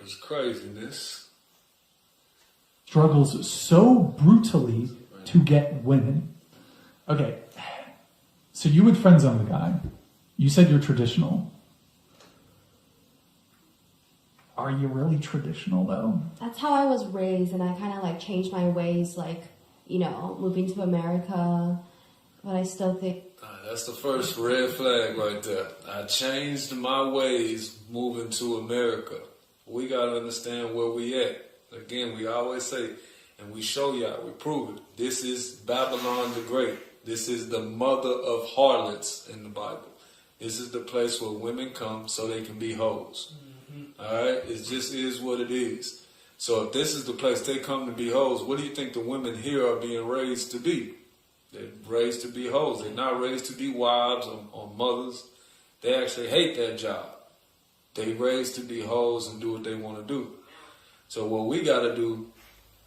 America's craziness. Struggles so brutally to get women. Okay, so you would friend zone the guy. You said you're traditional. Are you really traditional though? That's how I was raised, and I kind of like changed my ways, like, you know, moving to America. But I still think... That's the first red flag right there. I changed my ways moving to America. We got to understand where we at. Again, we always say, and we show y'all, we prove it. This is Babylon the Great. This is the mother of harlots in the Bible. This is the place where women come so they can be hoes. Alright? It just is what it is. So if this is the place they come to be hoes, what do you think the women here are being raised to be? They're raised to be hoes. They're not raised to be wives or mothers. They actually hate that job. They raised to be hoes and do what they want to do. So what we got to do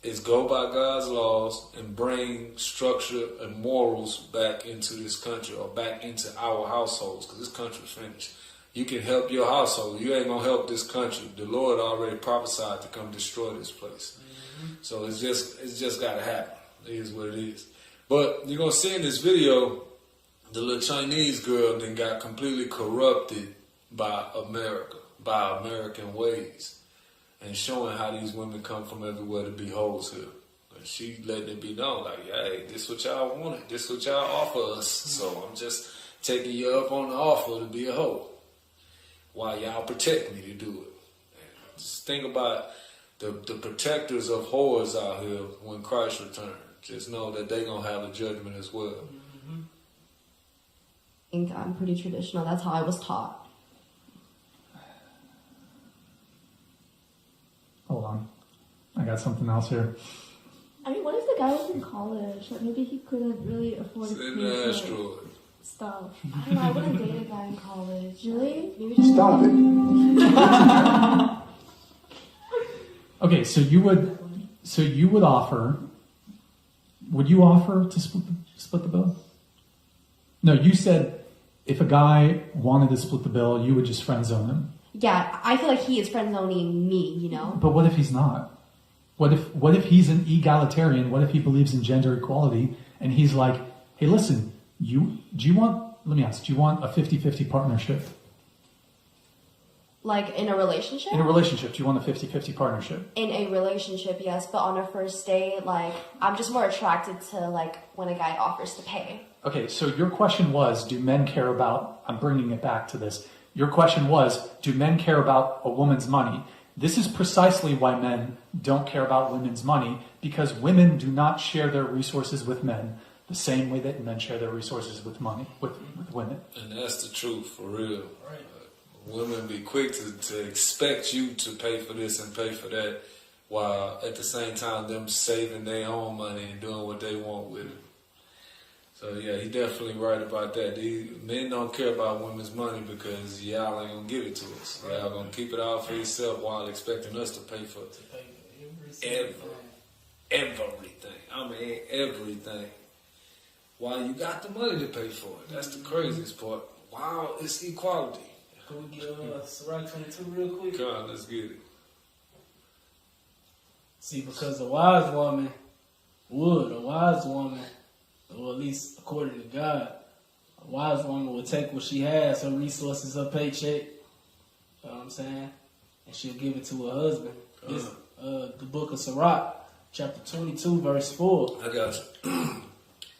is go by God's laws and bring structure and morals back into this country or back into our households, because this country's finished. You can help your household. You ain't going to help this country. The Lord already prophesied to come destroy this place. So it's just got to happen. It is what it is. But you're going to see in this video, the little Chinese girl then got completely corrupted by America, by American ways, and showing how these women come from everywhere to be hoes here. And she letting it be known, like, hey, this what y'all wanted. This what y'all offer us. So I'm just taking you up on the offer to be a hoe, while y'all protect me to do it. And just think about the protectors of whores out here when Christ returns. Just know that they're going to have a judgment as well. I think I'm pretty traditional. That's how I was taught. Hold on. I got something else here. I mean, what if the guy was in college? Like, maybe he couldn't really afford to pay for stuff. I don't know, I wouldn't date a guy in college. Really? Maybe just... Stop it. Okay, so you would offer... Would you offer to split the bill? No, you said if a guy wanted to split the bill, you would just friend zone him. Yeah, I feel like he is friend zoning me, you know? But what if he's not? What if he's an egalitarian? What if he believes in gender equality and he's like, hey, listen, let me ask, do you want a 50-50 partnership? Like in a relationship? In a relationship, do you want a 50-50 partnership? In a relationship, yes, but on a first date, like, I'm just more attracted to, like, when a guy offers to pay. Okay, so your question was, do men care about, I'm bringing it back to this, your question was, do men care about a woman's money? This is precisely why men don't care about women's money, because women do not share their resources with men the same way that men share their resources with money, with women. And that's the truth, for real. Right. Women be quick to expect you to pay for this and pay for that, while at the same time them saving their own money and doing what they want with it. So yeah, he definitely right about that. These men don't care about women's money because y'all ain't gonna give it to us. Y'all gonna keep it all for yourself while expecting us to pay for everything. I mean everything. While you got the money to pay for it. That's the craziest part. Wow, it's equality. Can we get Sirach 22 real quick? Come on, let's get it. See, because a wise woman, or at least according to God, a wise woman will take what she has, her resources, her paycheck, you know what I'm saying, and she'll give it to her husband. This, the book of Sirach, chapter 22, verse 4. I got you.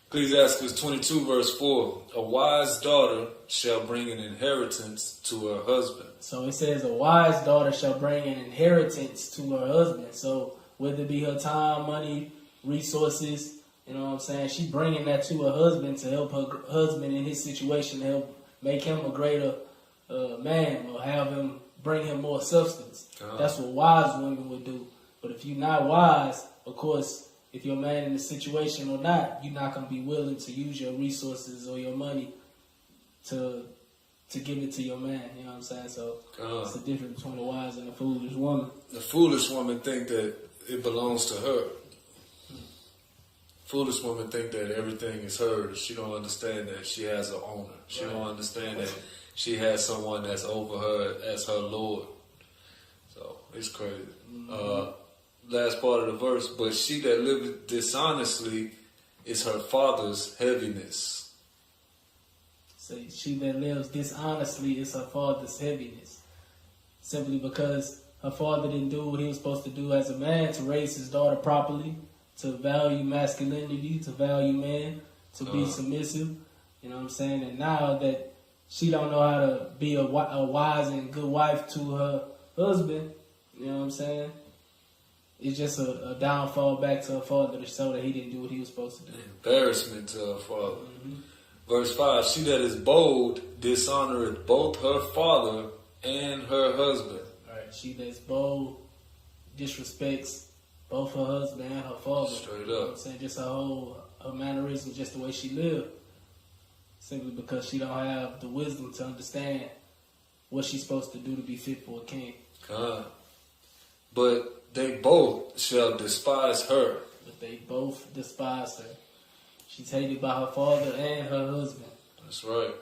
Ecclesiastes 22, verse 4. A wise daughter shall bring an inheritance to her husband. So it says a wise daughter shall bring an inheritance to her husband. So whether it be her time, money, resources, you know what I'm saying, she bringing that to her husband to help her husband in his situation, to help make him a greater man, or have him, bring him more substance. That's what wise women would do. But if you're not wise, of course, if your man in the situation or not, you're not going to be willing to use your resources or your money to give it to your man. You know what I'm saying? So it's the difference between a wise and a foolish woman. The foolish woman think that it belongs to her. Foolish woman think that everything is hers. She don't understand that she has an owner. She don't understand that she has someone that's over her as her Lord. So it's crazy. Last part of the verse, but she that liveth dishonestly is her father's heaviness. So she that lives dishonestly is her father's heaviness. Simply because her father didn't do what he was supposed to do as a man, to raise his daughter properly, to value masculinity, to value men, to be submissive. You know what I'm saying? And now that she don't know how to be a wise and good wife to her husband, you know what I'm saying? It's just a downfall back to her father to show that he didn't do what he was supposed to do. Embarrassment to her father. Verse 5, she that is bold dishonoreth both her father and her husband. Right. She that's bold disrespects both her husband and her father. Straight You know what up. I'm saying? Just her mannerism, just the way she lived. Simply because she don't have the wisdom to understand what she's supposed to do to be fit for a king. God. But they both shall despise her. But they both despise her. She's hated by her father and her husband. That's right.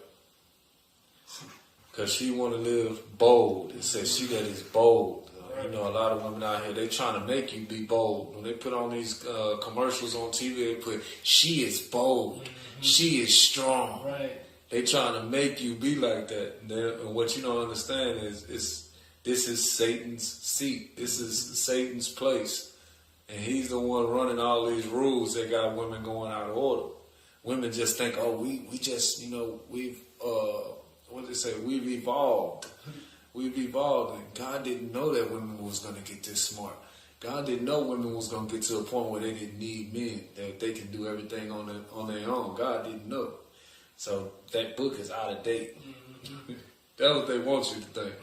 Because she want to live bold. It says she that is bold. You know, a lot of women out here, they trying to make you be bold. When they put on these commercials on TV, they put, she is bold. She is strong. Right. They trying to make you be like that. And what you don't understand is this is Satan's seat. This is Satan's place. And he's the one running all these rules that got women going out of order. Women just think, oh, we just, you know, we've, what did they say? We've evolved. We've evolved. And God didn't know that women was going to get this smart. God didn't know women was going to get to a point where they didn't need men, that they can do everything on their own. God didn't know. So that book is out of date. That's what they want you to think.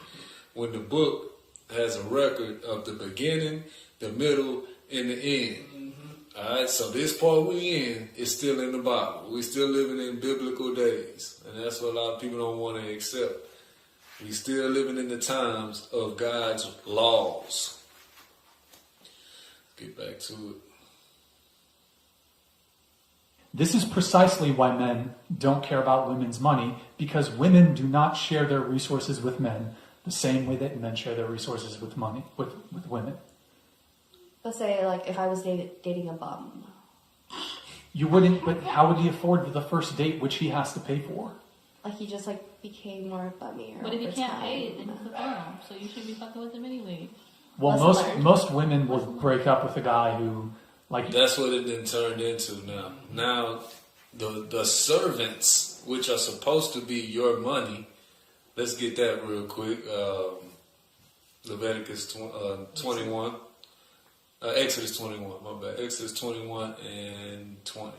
When the book has a record of the beginning, the middle, and the end. All right, so this part we in is still in the Bible. We still living in biblical days. And that's what a lot of people don't want to accept. We still living in the times of God's laws. Get back to it. This is precisely why men don't care about women's money, because women do not share their resources with men the same way that men share their resources with money, with women. Let's say, like, if I was dating a bum. You wouldn't, but how would he afford the first date, which he has to pay for? Like, he just, like, became more bummy. But if you can't pay it, then it's a bum. So you should be fucking with him anyway. Well, Lesson learned. most women will break up with a guy who, like... That's what it then turned into now. Now, the servants, which are supposed to be your money, let's get that real quick. Leviticus 21. Exodus 21, my bad. Exodus 21 and 20.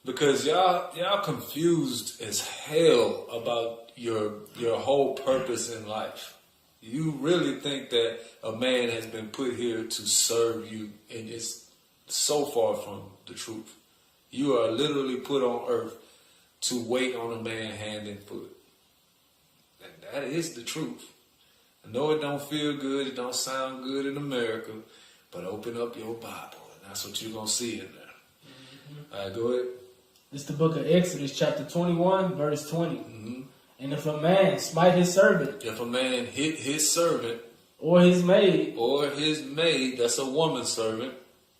Because y'all confused as hell about your whole purpose in life. You really think that a man has been put here to serve you, and it's so far from the truth. You are literally put on earth to wait on a man hand and foot. And that is the truth. I know it don't feel good, it don't sound good in America, but open up your Bible, and that's what you're going to see in there. All right, go ahead. This is the book of Exodus, chapter 21, verse 20. And if a man smite his servant, If a man hit his servant or his maid or his maid, that's a woman servant,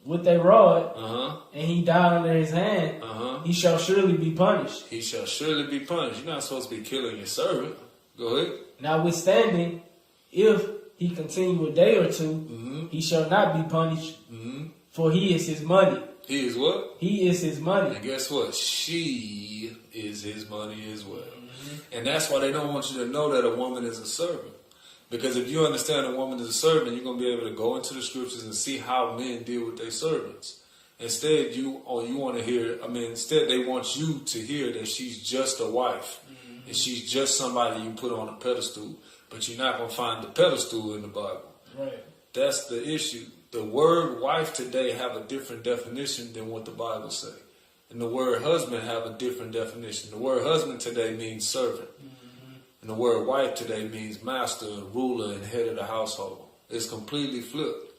with a rod, uh-huh, and he died under his hand, uh-huh, he shall surely be punished. he shall surely be punished. You're not supposed to be killing your servant. Go ahead. Notwithstanding, if he continue a day or two, he shall not be punished, for he is his money. He is what? He is his money. And guess what? She is his money as well. And that's why they don't want you to know that a woman is a servant. Because if you understand a woman is a servant, you're going to be able to go into the scriptures and see how men deal with their servants. Instead, instead they want you to hear that she's just a wife. And she's just somebody you put on a pedestal. But you're not going to find the pedestal in the Bible. Right. That's the issue. The word wife today have a different definition than what the Bible say. And the word husband have a different definition. The word husband today means servant. And the word wife today means master, ruler, and head of the household. It's completely flipped.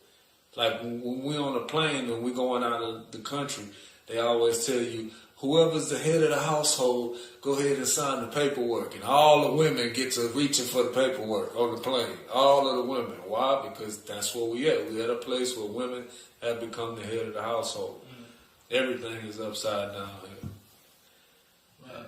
Like when we're on a plane and we're going out of the country, they always tell you whoever's the head of the household, go ahead and sign the paperwork. And all the women get to reaching for the paperwork on the plane. All of the women. Why? Because that's where we at. We at a place where women have become the head of the household. Everything is upside down here. Right.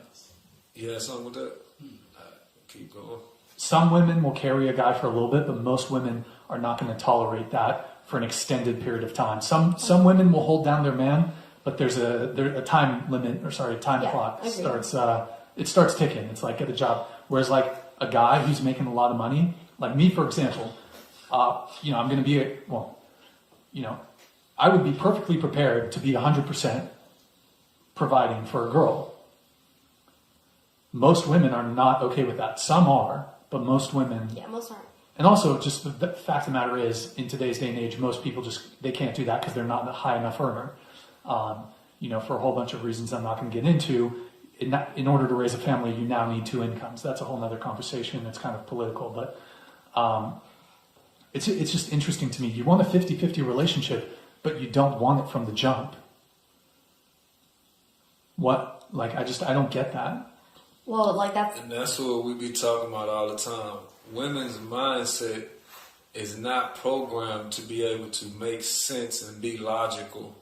You had something with that? All right, keep going. Some women will carry a guy for a little bit, but most women are not going to tolerate that for an extended period of time. Some women will hold down their man, but there's a time limit, time clock agreed. starts. It starts ticking. It's like at a job. Whereas like a guy who's making a lot of money, like me, for example, I'm going to be I would be perfectly prepared to be 100% providing for a girl. Most women are not okay with that. Some are, but most women. Yeah, most aren't. And also, just the fact of the matter is, in today's day and age, most people they can't do that because they're not a high enough earner. For a whole bunch of reasons I'm not going to get into. In order to raise a family, you now need 2 incomes. That's a whole other conversation. It's kind of political, but it's just interesting to me. You want a 50-50 relationship, but you don't want it from the jump. What? Like, I don't get that. Well, like that's... And that's what we be talking about all the time. Women's mindset is not programmed to be able to make sense and be logical.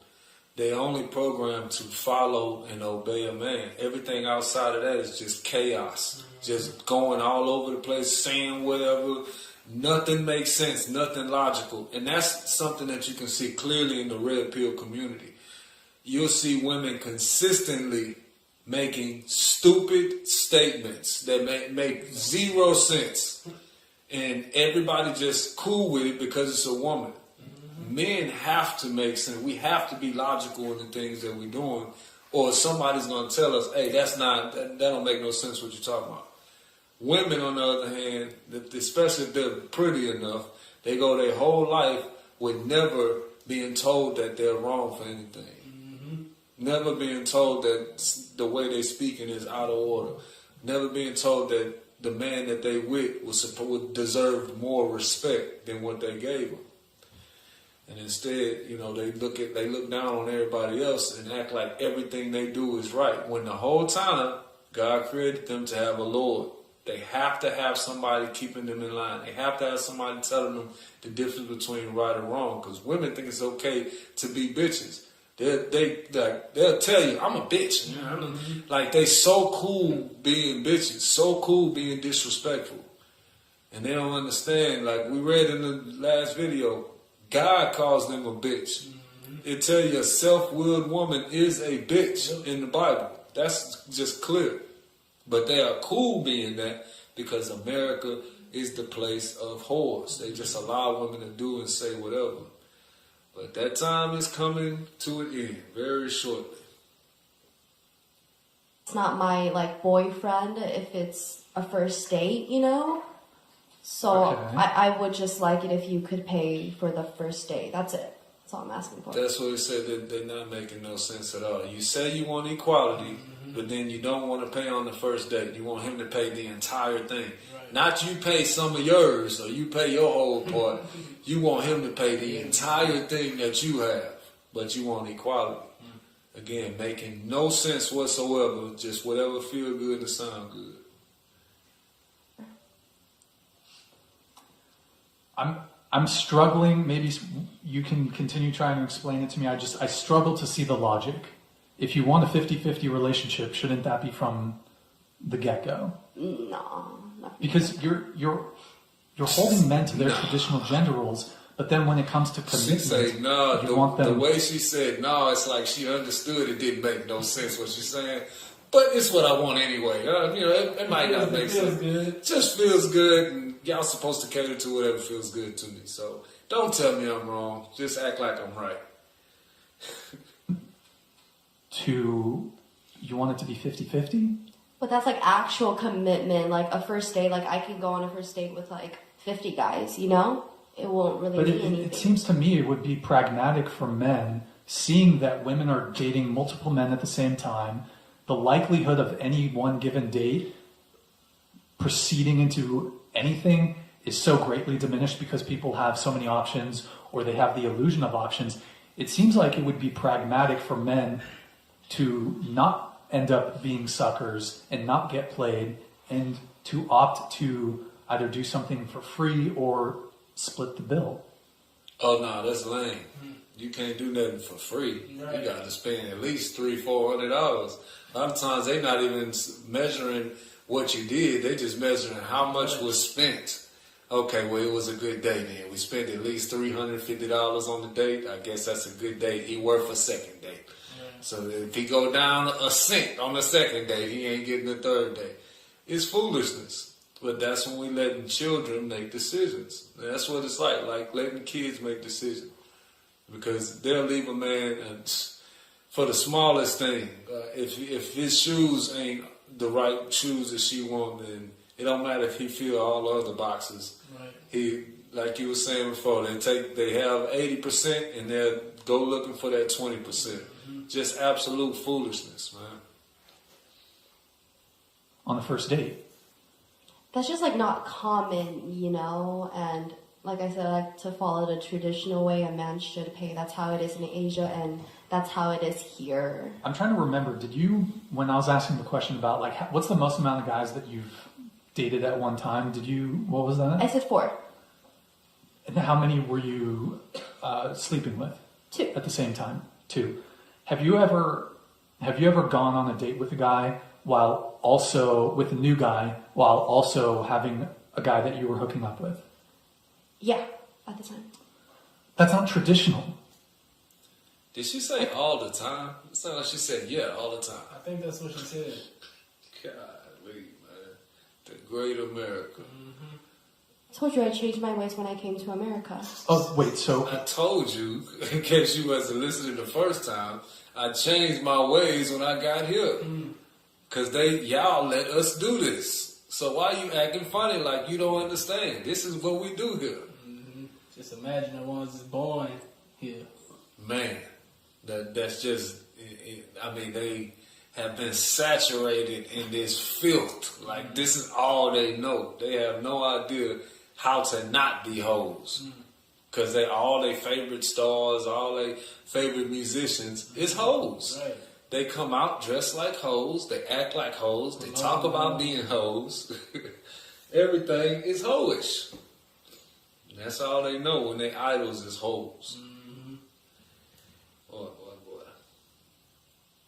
They only programmed to follow and obey a man. Everything outside of that is just chaos. Just going all over the place, saying whatever. Nothing makes sense, nothing logical. And that's something that you can see clearly in the red pill community. You'll see women consistently making stupid statements that make zero sense. And everybody just cool with it because it's a woman. Men have to make sense. We have to be logical in the things that we're doing, or somebody's going to tell us, hey, that don't make no sense what you're talking about. Women, on the other hand, especially if they're pretty enough, they go their whole life with never being told that they're wrong for anything. Never being told that the way they're speaking is out of order. Never being told that the man that they with would deserve more respect than what they gave him. And instead, they look down on everybody else and act like everything they do is right. When the whole time, God created them to have a Lord. They have to have somebody keeping them in line. They have to have somebody telling them the difference between right and wrong. Because women think it's okay to be bitches. They'll tell you, I'm a bitch. Like, they so cool being bitches, so cool being disrespectful. And they don't understand, like we read in the last video, God calls them a bitch. It tell you a self-willed woman is a bitch in the Bible. That's just clear. But they are cool being that because America is the place of whores. They just allow women to do and say whatever. But that time is coming to an end very shortly. It's not my boyfriend if it's a first date, So Okay. I would just like it if you could pay for the first date. That's it. That's all I'm asking for. That's what it said, that they're not making no sense at all. You say you want equality, but then you don't want to pay on the first date. You want him to pay the entire thing. Right. Not you pay some of yours or you pay your whole part. You want him to pay the entire thing that you have, but you want equality. Again, making no sense whatsoever, just whatever feel good and sound good. I'm struggling. Maybe you can continue trying to explain it to me. I struggle to see the logic. If you want a 50-50 relationship, shouldn't that be from the get-go? No. Because you're holding men to their traditional gender roles, but then when it comes to commitment, she said, no, you want them. The way she said no, it's like she understood it didn't make no sense what she's saying. But it's what I want anyway. It might not make sense. It just feels good, and y'all supposed to cater to whatever feels good to me. So don't tell me I'm wrong. Just act like I'm right. You want it to be 50-50? But that's actual commitment, a first date. I could go on a first date with 50 guys, It won't really But be anything. it seems to me it would be pragmatic for men, seeing that women are dating multiple men at the same time. The likelihood of any one given date proceeding into anything is so greatly diminished because people have so many options or they have the illusion of options. It seems like it would be pragmatic for men to not end up being suckers and not get played, and to opt to either do something for free or split the bill. Oh no, that's lame. You can't do nothing for free. Right. You got to spend at least $300-$400. A lot of times they not even measuring what you did. They just measuring how much was spent. Okay, well it was a good day then. We spent at least $350 on the date. I guess that's a good date. He worth a second date. So if he go down a cent on the second day, he ain't getting the third day. It's foolishness. But that's when we letting children make decisions. That's what it's like letting kids make decisions. Because they'll leave a man for the smallest thing. If his shoes ain't the right shoes that she want, then it don't matter if he fill all the other boxes. Right. He, like you were saying before, they have 80% and they'll go looking for that 20%. Just absolute foolishness, man. On the first date. That's just like not common, you know, and like I said, I like to follow the traditional way a man should pay. That's how it is in Asia, and that's how it is here. I'm trying to remember, did you, when I was asking the question about like, what's the most amount of guys that you've dated at one time, what was that? I said 4. And how many were you sleeping with? 2. At the same time? 2. Have you ever gone on a date with a guy with a new guy, while also having a guy that you were hooking up with? Yeah, at the time. That's not traditional. Did she say all the time? It sounded like she said, yeah, all the time. I think that's what she said. Golly, man. The great America. I told you I changed my ways when I came to America. Oh, wait, so I told you, in case you wasn't listening the first time, I changed my ways when I got here. Because y'all let us do this. So why you acting funny like you don't understand? This is what we do here. Just imagine the ones that's born here. Man, that's just, I mean, they have been saturated in this filth. Like, this is all they know. They have no idea how to not be hoes. Because all their favorite stars, all their favorite musicians is hoes. Right. They come out dressed like hoes. They act like hoes. They talk about being hoes. Everything is hoish. That's all they know when they idols is hoes. Boy.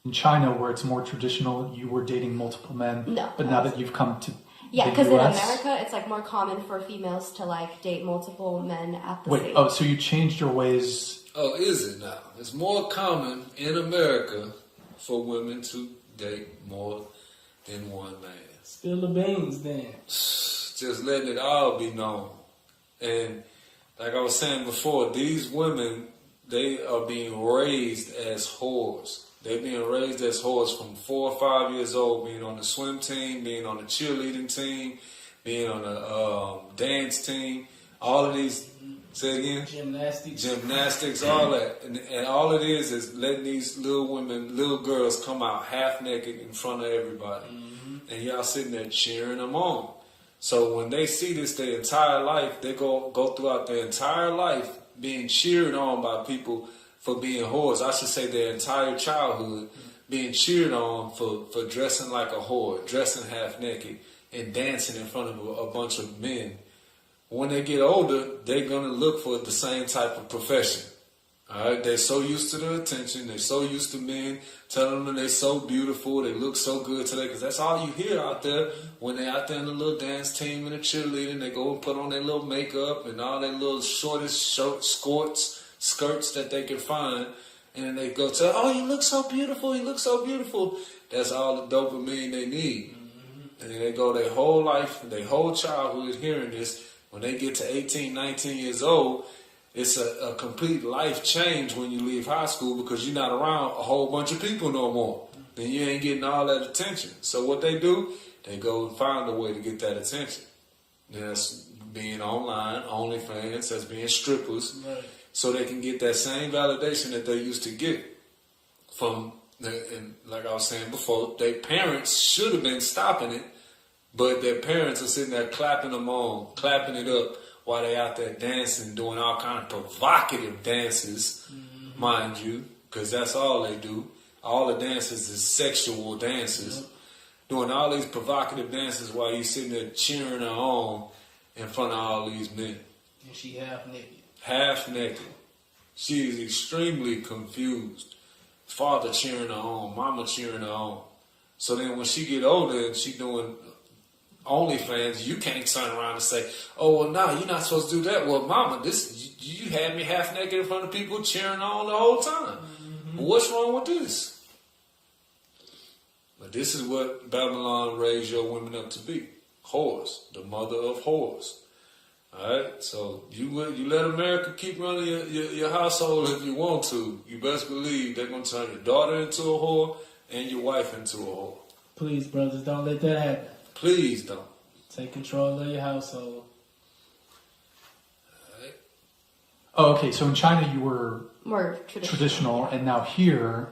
in China, where it's more traditional, you were dating multiple men. No. But now that you've come to Yeah, the because in US, America, it's like more common for females to like date multiple men at the Wait, same. oh, so you changed your ways. Oh, is it now? It's more common in America for women to date more than one man. Spill the beans then. Just letting it all be known. And like I was saying before, these women, they are being raised as whores. They're being raised as whores from 4 or 5 years old, being on the swim team, being on the cheerleading team, being on the dance team. All of these, say it again? Gymnastics, all that. And all it is letting these little women, little girls come out half naked in front of everybody. And y'all sitting there cheering them on. So when they see this their entire life, they go throughout their entire life being cheered on by people for being whores. I should say their entire childhood being cheered on for dressing like a whore, dressing half naked, and dancing in front of a bunch of men. When they get older, they're going to look for the same type of profession. All right, they're so used to the attention. They're so used to men telling them they're so beautiful. They look so good today, because that's all you hear out there when they're out there in the little dance team and the cheerleading. They go and put on their little makeup and all their little shortest skirts that they can find, and then they go tell, "Oh, you look so beautiful. You look so beautiful." That's all the dopamine they need, and then they go their whole life, their whole childhood hearing this. When they get to 18, 19 years old, it's a complete life change when you leave high school, because you're not around a whole bunch of people no more. Then you ain't getting all that attention. So what they do, they go and find a way to get that attention. That's being online, OnlyFans, that's being strippers, Right. so they can get that same validation that they used to get from, and like I was saying before, their parents should have been stopping it, but their parents are sitting there clapping them on, clapping it up, while they out there dancing, doing all kind of provocative dances, mind you, because that's all they do. all the dances is sexual dances, doing all these provocative dances while you sitting there cheering her on in front of all these men. And she half naked. Half naked. She is extremely confused. Father cheering her on, mama cheering her on. So then when she get older and she doing OnlyFans, you can't turn around and say, oh, well, no, you're not supposed to do that. Well, mama, you had me half naked in front of people cheering on the whole time. Well, what's wrong with this? But this is what Babylon raised your women up to be. Whores. The mother of whores. Alright? So you let America keep running your household if you want to. You best believe they're going to turn your daughter into a whore and your wife into a whore. Please, brothers, don't let that happen. Please don't. Take control of your household. Alright? Oh, okay. So in China, you were More traditional, and now here,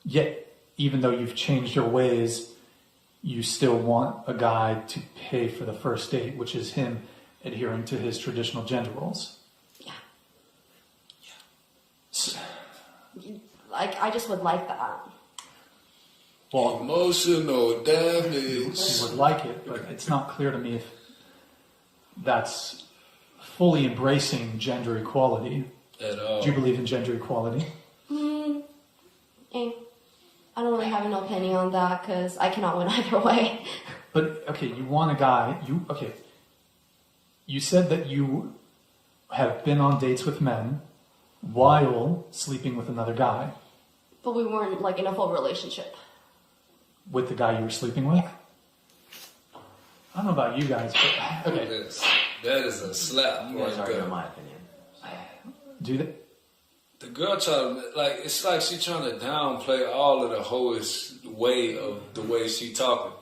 yet even though you've changed your ways, you still want a guy to pay for the first date, which is him adhering to his traditional gender roles. Yeah. Like, I just would like that. Well, Emotional damage. you would like it, but it's not clear to me if that's fully embracing gender equality. At all. Do you believe in gender equality? I don't really have an opinion on that because I cannot win either way. But okay, you want a guy. You said that you have been on dates with men while sleeping with another guy. But we weren't like in a full relationship. With the guy you were sleeping with? I don't know about you guys, but okay. That is a slap. You guys right already there. know my opinion. Do they? The girl it's like she trying to downplay all of the hoish way of the way she talking.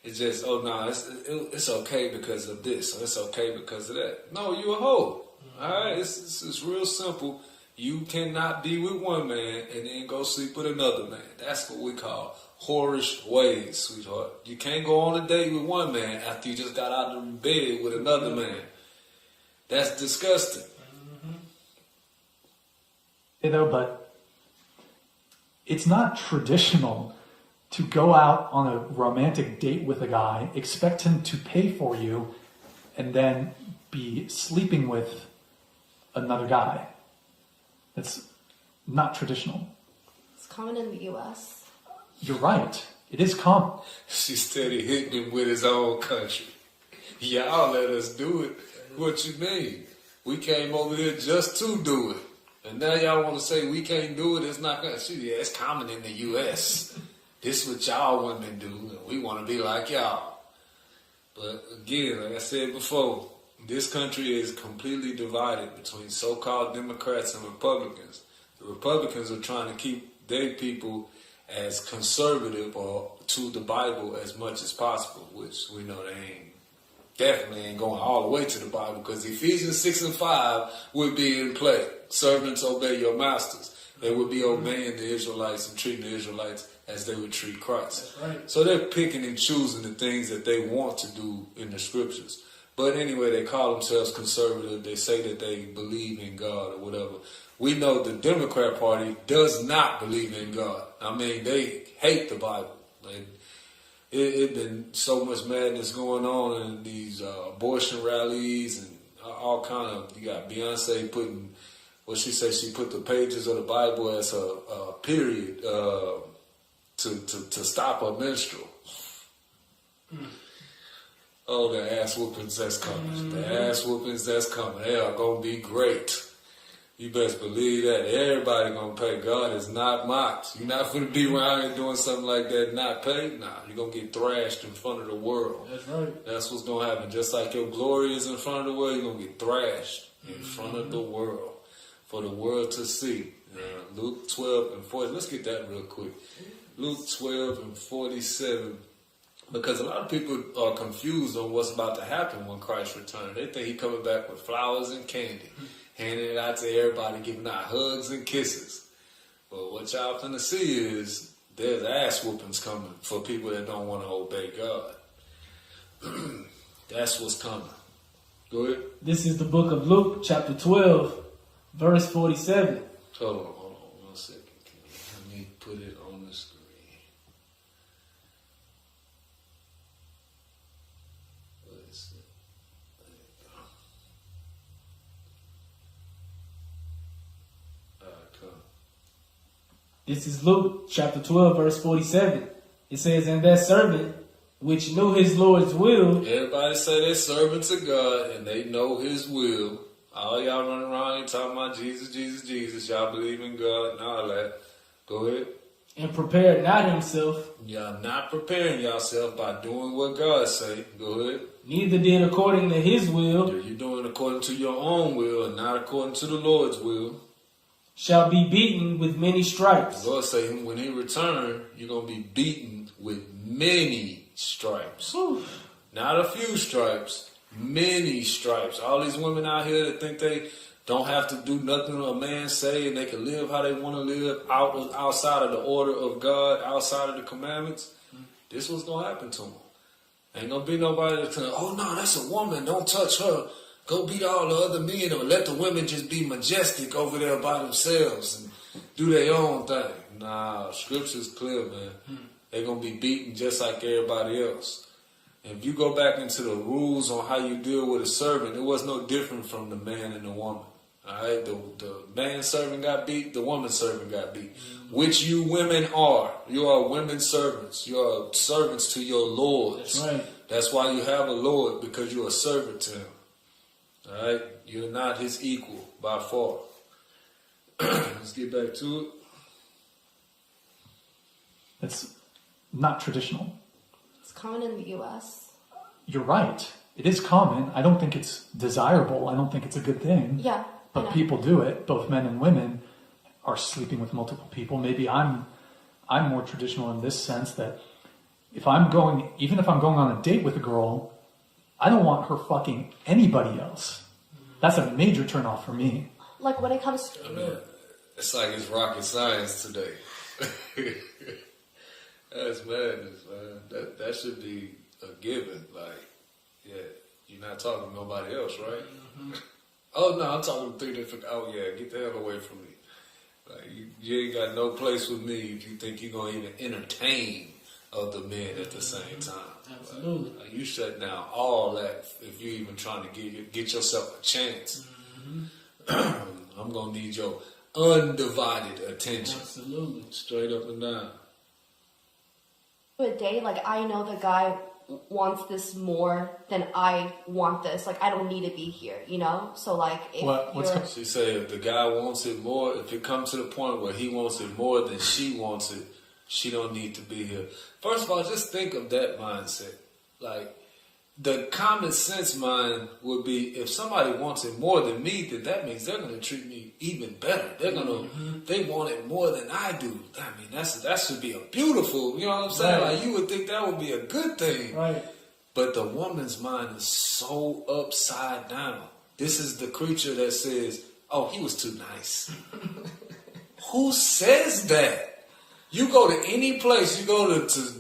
It's just, oh no, it's okay because of this, or it's okay because of that. No, you a hoe. All right, it's real simple. You cannot be with one man and then go sleep with another man. That's what we call whorish ways, sweetheart. You can't go on a date with one man after you just got out of bed with another man. That's disgusting. You know, but it's not traditional to go out on a romantic date with a guy, expect him to pay for you, and then be sleeping with another guy. That's not traditional. It's common in the U.S. You're right. It is common. She steady hitting him with his own country. Y'all let us do it. What you mean? We came over here just to do it. And now y'all want to say we can't do it? It's not gonna. Yeah, it's common in the U.S. This what y'all women do, and we want to be like y'all. But again, like I said before, this country is completely divided between so-called Democrats and Republicans. The Republicans are trying to keep their people as conservative or to the Bible as much as possible, which we know they definitely ain't going all the way to the Bible, because Ephesians 6 and 5 would be in play. Servants, obey your masters. They would be obeying the Israelites and treating the Israelites as they would treat Christ. That's right. So they're picking and choosing the things that they want to do in the scriptures. But anyway, they call themselves conservative. They say that they believe in God or whatever. We know the Democrat Party does not believe in God. I mean, they hate the Bible. It been so much madness going on in these abortion rallies and all kind of. You got Beyonce putting, what she said, she put the pages of the Bible as a period to stop a menstrual. Oh, the ass whoopings that's coming. The ass whoopings that's coming. They are gonna be great. You best believe that. Everybody gonna pay. God is not mocked. You're not gonna be around here doing something like that and not pay. Nah, you're gonna get thrashed in front of the world. That's right. That's what's gonna happen. Just like your glory is in front of the world, you're gonna get thrashed in front of the world for the world to see. Luke 12 and 40. Let's get that real quick. Luke 12 and 47. Because a lot of people are confused on what's about to happen when Christ returns. They think He's coming back with flowers and candy, handing it out to everybody, giving out hugs and kisses. But what y'all finna see is there's ass whoopings coming for people that don't want to obey God. That's what's coming. Go ahead. This is the book of Luke, chapter 12, verse 47. Hold on 1 second. Let me put it on the this? All right, come. This is Luke chapter 12, verse 47. It says, and that servant which knew his Lord's will. Everybody say they're servants of God and they know His will. All y'all running around here talking about Jesus, Jesus, Jesus. Y'all believe in God and all that. Go ahead. And prepared not himself. Y'all not preparing yourself by doing what God say. Go ahead. Neither did according to his will. You're doing according to your own will and not according to the Lord's will. Shall be beaten with many stripes. The Lord say when He return, you're going to be beaten with many stripes. Not a few stripes, many stripes. All these women out here that think they don't have to do nothing a man say and they can live how they want to live outside of the order of God, outside of the commandments, this was going to happen to them. Ain't going to be nobody that's saying, oh no, that's a woman, don't touch her. Go beat all the other men or let the women just be majestic over there by themselves and do their own thing. Nah, scripture's clear, man. They're going to be beaten just like everybody else. And if you go back into the rules on how you deal with a servant, it was no different from the man and the woman. All right, the man servant got beat, the woman servant got beat. Which you women are. You are women servants. You are servants to your lords. That's right. That's why you have a lord, because you're a servant to him. All right, you're not his equal by far. Let's get back to it. It's not traditional. It's common in the U.S. You're right. It is common. I don't think it's desirable. I don't think it's a good thing. Yeah. But people do it. Both men and women are sleeping with multiple people. Maybe I'm more traditional in this sense that even if I'm going on a date with a girl, I don't want her fucking anybody else. That's a major turnoff for me. Like when it comes to... I mean, it's like it's rocket science today. That's madness, man. That should be a given. Like, yeah, you're not talking to nobody else, right? Mm-hmm. Oh, no, I'm talking to three different... Oh, yeah, get the hell away from me. Like, you ain't got no place with me if you think you're going to even entertain other men at the same time. Absolutely. Like, you shut down all that if you're even trying to get yourself a chance. Mm-hmm. I'm going to need your undivided attention. Absolutely. Straight up and down. A day, like I know the guy wants this more than I want this. Like I don't need to be here, you know? So like if She said if the guy wants it more, if it comes to the point where he wants it more than she wants it, she don't need to be here. First of all, just think of that mindset. Like the common sense mind would be if somebody wants it more than me, then that means they're going to treat me even better. They're going to, they want it more than I do. I mean, that should be a beautiful, you know what I'm saying? Right. Like you would think that would be a good thing. Right. But the woman's mind is so upside down. This is the creature that says, oh, he was too nice. Who says that? You go to any place, you go to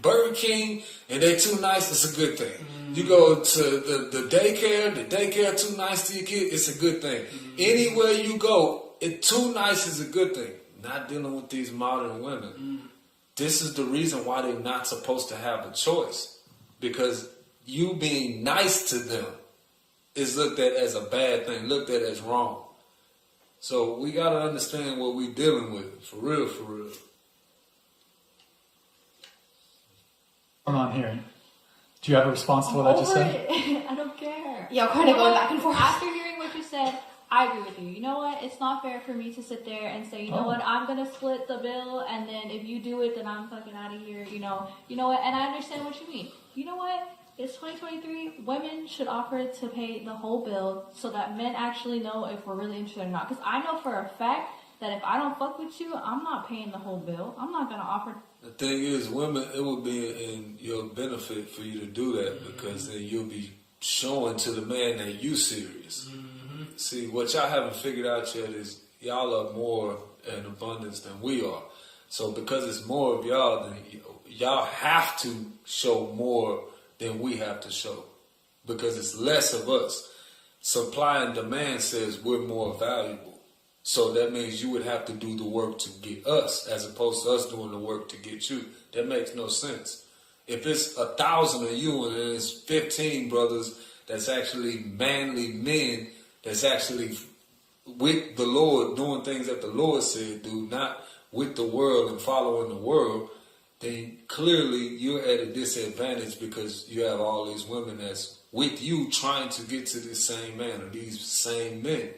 Burger King, and they too nice, it's a good thing. You go to the daycare too nice to your kid, it's a good thing. Anywhere you go, it too nice is a good thing. Not dealing with these modern women. This is the reason why they're not supposed to have a choice. Because you being nice to them is looked at as a bad thing, looked at as wrong. So we got to understand what we're dealing with, for real, for real. Going on here. Do you have a response to what I just said? I don't care. Yeah, kind of going back and forth. After hearing what you said, I agree with you. You know what? It's not fair for me to sit there and say, you know what? I'm gonna split the bill, and then if you do it, then I'm fucking out of here. You know what? And I understand what you mean. You know what? It's 2023. Women should offer to pay the whole bill so that men actually know if we're really interested or not. Because I know for a fact that if I don't fuck with you, I'm not paying the whole bill. I'm not gonna offer. The thing is, women, it would be in your benefit for you to do that because then you'll be showing to the man that you serious. See, what y'all haven't figured out yet is y'all are more in abundance than we are. So because it's more of y'all, then y'all have to show more than we have to show because it's less of us. Supply and demand says we're more valuable. So that means you would have to do the work to get us as opposed to us doing the work to get you. That makes no sense. If it's 1,000 of you and there's 15 brothers that's actually manly men that's actually with the Lord, doing things that the Lord said do, not with the world and following the world, then clearly you're at a disadvantage because you have all these women that's with you trying to get to this same man or these same men.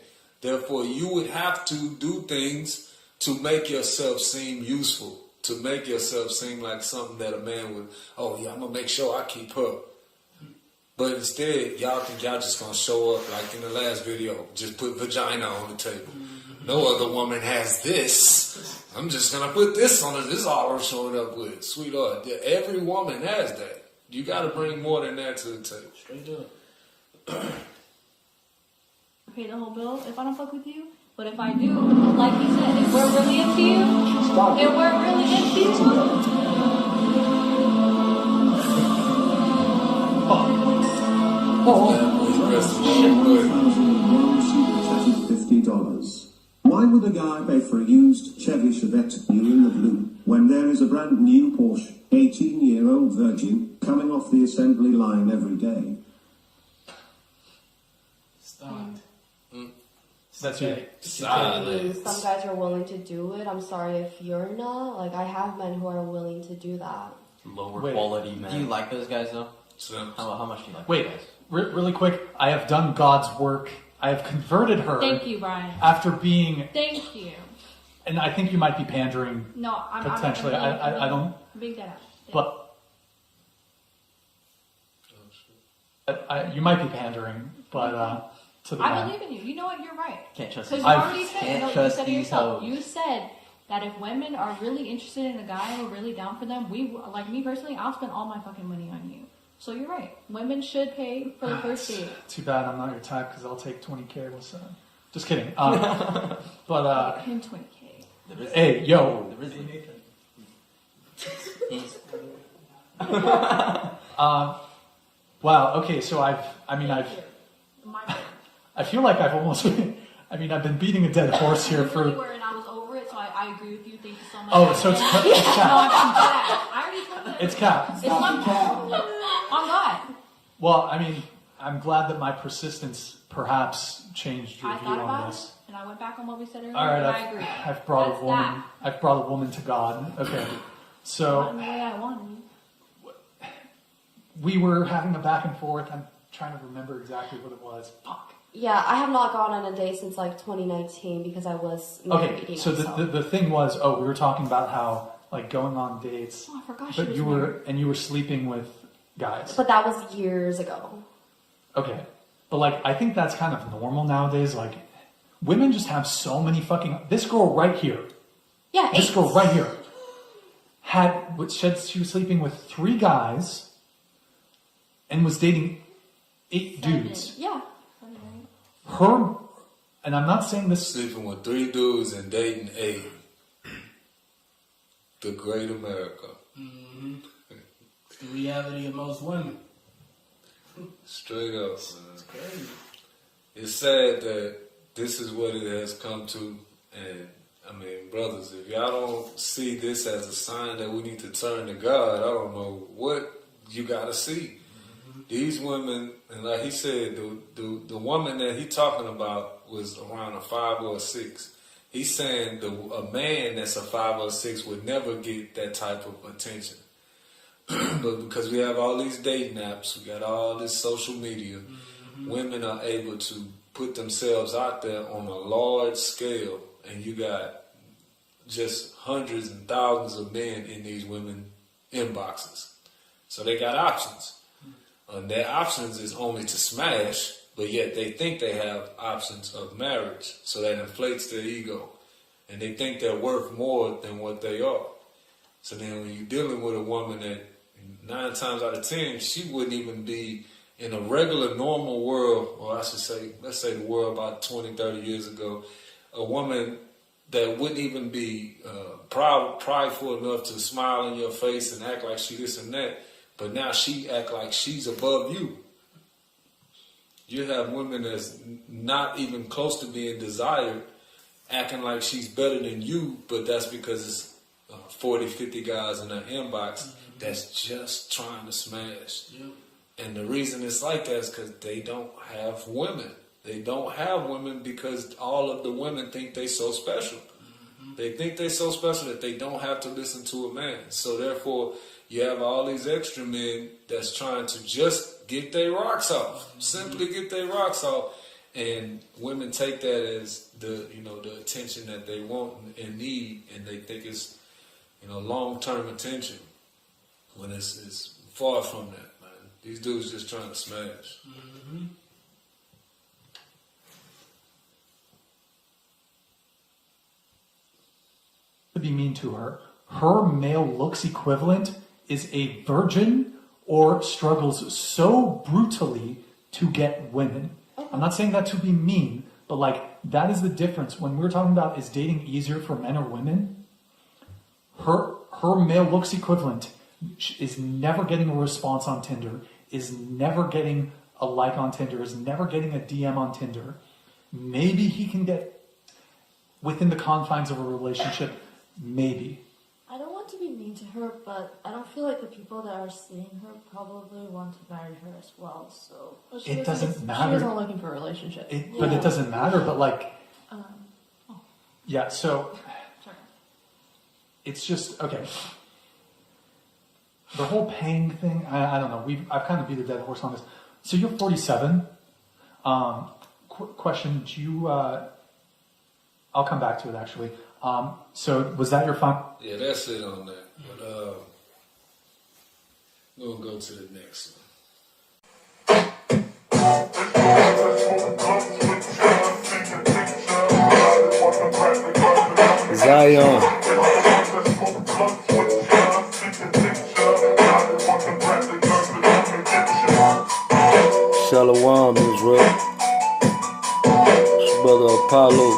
Therefore, you would have to do things to make yourself seem useful, to make yourself seem like something that a man would, oh yeah, I'm going to make sure I keep her. But instead, y'all think y'all just going to show up like in the last video, just put vagina on the table. No other woman has this. I'm just going to put this on it. This is all I'm showing up with. Sweetheart, every woman has that. You got to bring more than that to the table. Straight up. Pay the whole bill if I don't fuck with you. But if I do, like you said, if we're really into you, $50. Why would a guy pay for a used Chevy Chevette new in the blue when there is a brand new Porsche 18-year-old virgin coming off the assembly line every day? Stop. That's it. Silence. Some guys are willing to do it. I'm sorry if you're not. Like, I have men who are willing to do that. Lower Wait. quality men. Do you like those guys though? So, How much do you like Wait, those guys? really quick. I have done God's work. I have converted her thank you, Brian. after being, Thank you. and I think you might be pandering, No, I'm Potentially. I'm I don't- big that out. Yeah. but you might be pandering, but to the I man. believe in you. You know what? You're right. Can't trust Because these. you already said, Can't you trust said it these yourself. hoes. You said that if women are really interested in a guy and we're really down for them, like me personally, I'll spend all my fucking money on you. So you're right. Women should pay for the first date. Too bad I'm not your type because I'll take 20K. What's that? Just kidding. But Him 20K. There is- hey, yo. There is Nathan. Wow. Okay. So I feel like I've almost. I've been beating a dead horse here You really for. were, and I was over it, so I agree with you. Thank you so much. Oh, so it's No, cap. I'm dead. I already told you. It's cap. It's on God. Well, I'm glad that my persistence perhaps changed your I view thought on about this. it, and I went back on what we said earlier, All right, and I agree. I've brought That's a woman. that. I've brought a woman to God. Okay, Not in so the way I wanted. we were having a back and forth. I'm trying to remember exactly what it was. Fuck. Yeah, I have not gone on a date since like 2019 because I was married. Okay, so the thing was, we were talking about how like going on dates, Oh, I forgot she but was you married. were sleeping with guys. But that was years ago. Okay, but like I think that's kind of normal nowadays. Like women just have so many fucking. This girl right here. Yeah, This 8. girl right here she was sleeping with 3 guys and was dating 8 dudes. Yeah. Her, and I'm not saying this. sleeping with 3 dudes and dating 8. The great America. It's the reality of most women. Straight up, man. It's crazy. It's sad that this is what it has come to. And, brothers, if y'all don't see this as a sign that we need to turn to God, I don't know what you got to see. These women, and like he said, the woman that he talking about was around a 5 or a 6. He's saying a man that's a 5 or 6 would never get that type of attention. But because we have all these dating apps, we got all this social media, women are able to put themselves out there on a large scale, and you got just hundreds and thousands of men in these women inboxes. So they got options. And their options is only to smash, but yet they think they have options of marriage. So that inflates their ego. And they think they're worth more than what they are. So then when you're dealing with a woman that 9 times out of 10, she wouldn't even be in a regular, normal world, or I should say, let's say the world about 20, 30 years ago, a woman that wouldn't even be prideful enough to smile in your face and act like she this and that. But now she act like she's above you. You have women that's not even close to being desired, acting like she's better than you, but that's because it's 40, 50 guys in her inbox that's just trying to smash. And the reason it's like that is because they don't have women. They don't have women because all of the women think they so special. They think they're so special that they don't have to listen to a man. So therefore, you have all these extra men that's trying to just get their rocks off, simply get their rocks off, and women take that as the attention that they want and need, and they think it's long-term attention when it's far from that, man. These dudes just trying to smash. To be mean to her. Her male looks equivalent is a virgin or struggles so brutally to get women. I'm not saying that to be mean, but like that is the difference. When we're talking about is dating easier for men or women, her male looks equivalent is never getting a response on Tinder, is never getting a like on Tinder, is never getting a DM on Tinder. Maybe he can get within the confines of a relationship. Maybe. I don't want to be mean to her, but I don't feel like the people that are seeing her probably want to marry her as well. So It doesn't matter. She's not looking for a relationship. But it doesn't matter. But like, yeah. So it's just okay. The whole paying thing. I don't know. I've kind of beat a dead horse on this. So you're 47. Question: do you? I'll come back to it actually. So was that your final? Yeah, that's it on that. But we'll go to the next one. Zion. Shalom, Israel. It's Brother Apollos.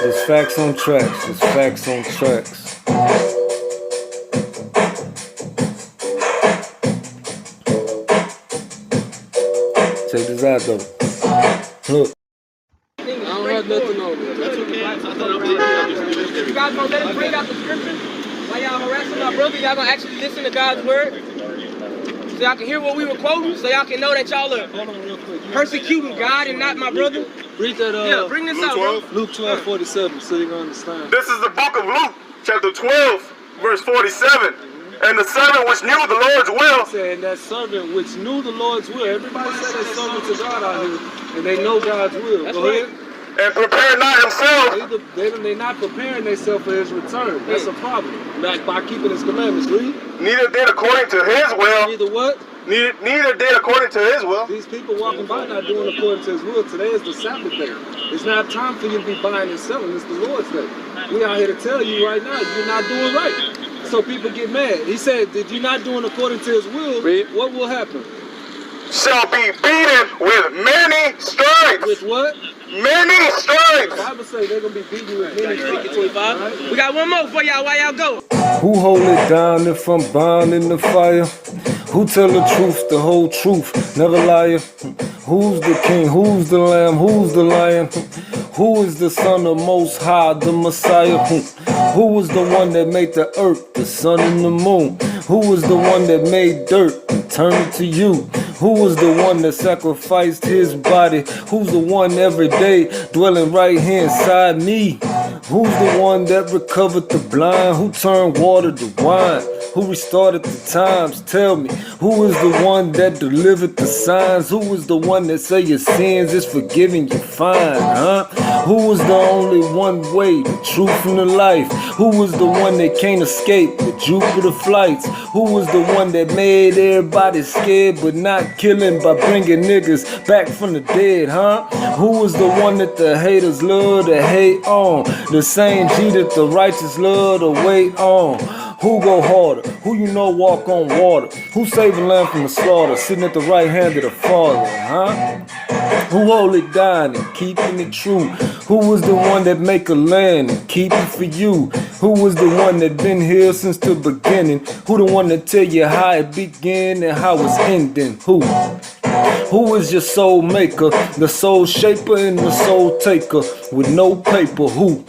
It's facts on tracks. It's facts on tracks. Check this out though. Look. I don't have nothing on it. That's okay. You guys gonna let us bring out the scriptures while y'all harassing my brother? Y'all gonna actually listen to God's word? So y'all can hear what we were quoting? So y'all can know that y'all are persecuting God and not my brother? Read that, yeah, bring this out, bro. Luke 12:47, so you can understand. This is the book of Luke, chapter 12, verse 47. And the servant which knew the Lord's will. And that servant which knew the Lord's will. Everybody said they're servants of God out here, and they know God's will. That's Go right. ahead. And prepare not himself. They're not preparing themselves for his return. That's a problem. Like by keeping his commandments. Read. Neither did according to his will. Neither what? Neither did according to his will. These people walking by not doing according to his will. Today is the Sabbath day. It's not time for you to be buying and selling. It's the Lord's day. We out here to tell you right now, you're not doing right. So people get mad. He said, if you're not doing according to his will, what will happen? Shall be beaten with many stripes. With what? Many stripes. The Bible says they're going to be beaten with many stripes. 25. Right. We got one more for y'all while y'all go. Who hold it down if I'm bound in the fire? Who tell the truth, the whole truth, never liar? Who's the king? Who's the lamb? Who's the lion? Who is the son of Most High, the Messiah? Who was the one that made the earth, the sun and the moon? Who was the one that made dirt and turned it to you? Who was the one that sacrificed his body? Who's the one every day dwelling right here inside me? Who's the one that recovered the blind? Who turned water to wine? Who restarted the times? Tell me, who is the one that delivered the signs? Who was the one that say your sins is forgiven, you fine, huh? Who was the only one way, the truth and the life? Who was the one that can't escape the Jupiter flights? Who was the one that made everybody scared but not killing by bringing niggas back from the dead, huh? Who was the one that the haters love to hate on? The same G that the righteous love to wait on. Who go harder? Who you know walk on water? Who save the land from the slaughter? Sitting at the right hand of the Father, huh? Who hold it down and keeping it true? Who was the one that make a land and keep it for you? Who was the one that been here since the beginning? Who the one that tell you how it began and how it's ending? Who? Who is your soul maker? The soul shaper and the soul taker with no paper. Who?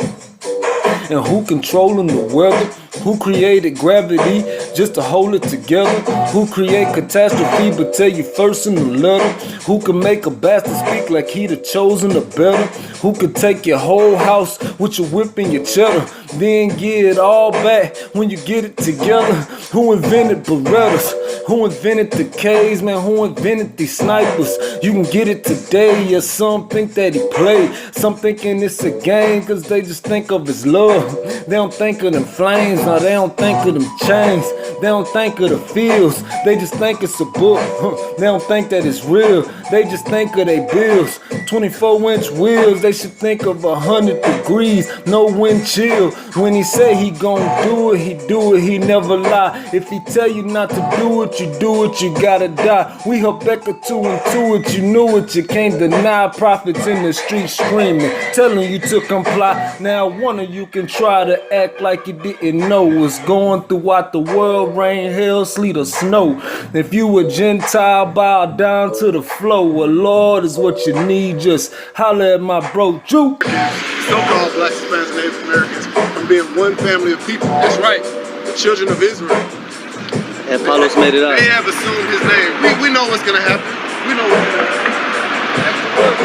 And who controlling the weather? Who created gravity just to hold it together? Who create catastrophe but tell you first in the letter? Who can make a bastard speak like he the chosen or better? Who could take your whole house with your whip and your cheddar, then get it all back when you get it together? Who invented Berettas? Who invented the K's, man? Who invented these snipers? You can get it today, yeah, some think that he played. Some thinking it's a game, cause they just think of his love. They don't think of them flames, no, they don't think of them chains. They don't think of the fields, they just think it's a book. They don't think that it's real, they just think of their bills. 24-inch wheels, they should think of 100 degrees, no wind chill. When he say he gon' do it, he never lie. If he tell you not to do it, you do it, you gotta die. We Habakkuk 2 and 2 it, you knew it, you can't deny. Prophets in the street screaming, telling you to comply. Now one of you can try to act like you didn't know what's going throughout the world, rain, hail, sleet, or snow. If you a Gentile, bow down to the flow. Well, Lord is what you need, just holler at my bro, Juke. So-called Black, Hispanics, and Native Americans from being one family of people. That's right, the children of Israel. And Apollos made it up. They have assumed his name. We know what's gonna happen. We know what's gonna happen.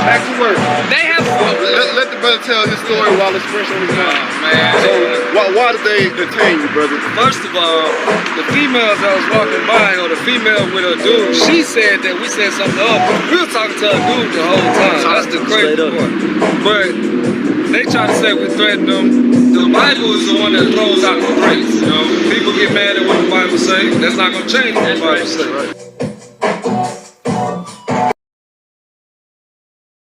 Back to work. They have. Let the brother tell his story while it's fresh on his mind. So, why did they detain you, brother? First of all, the females that was walking by, or the female with her dude, she said that we said something to her. We were talking to her dude the whole time. That's the crazy part. But they try to say we threatened them. The Bible is the one that throws out the grace. You know, people get mad at what the Bible says. That's not gonna change what the Bible says.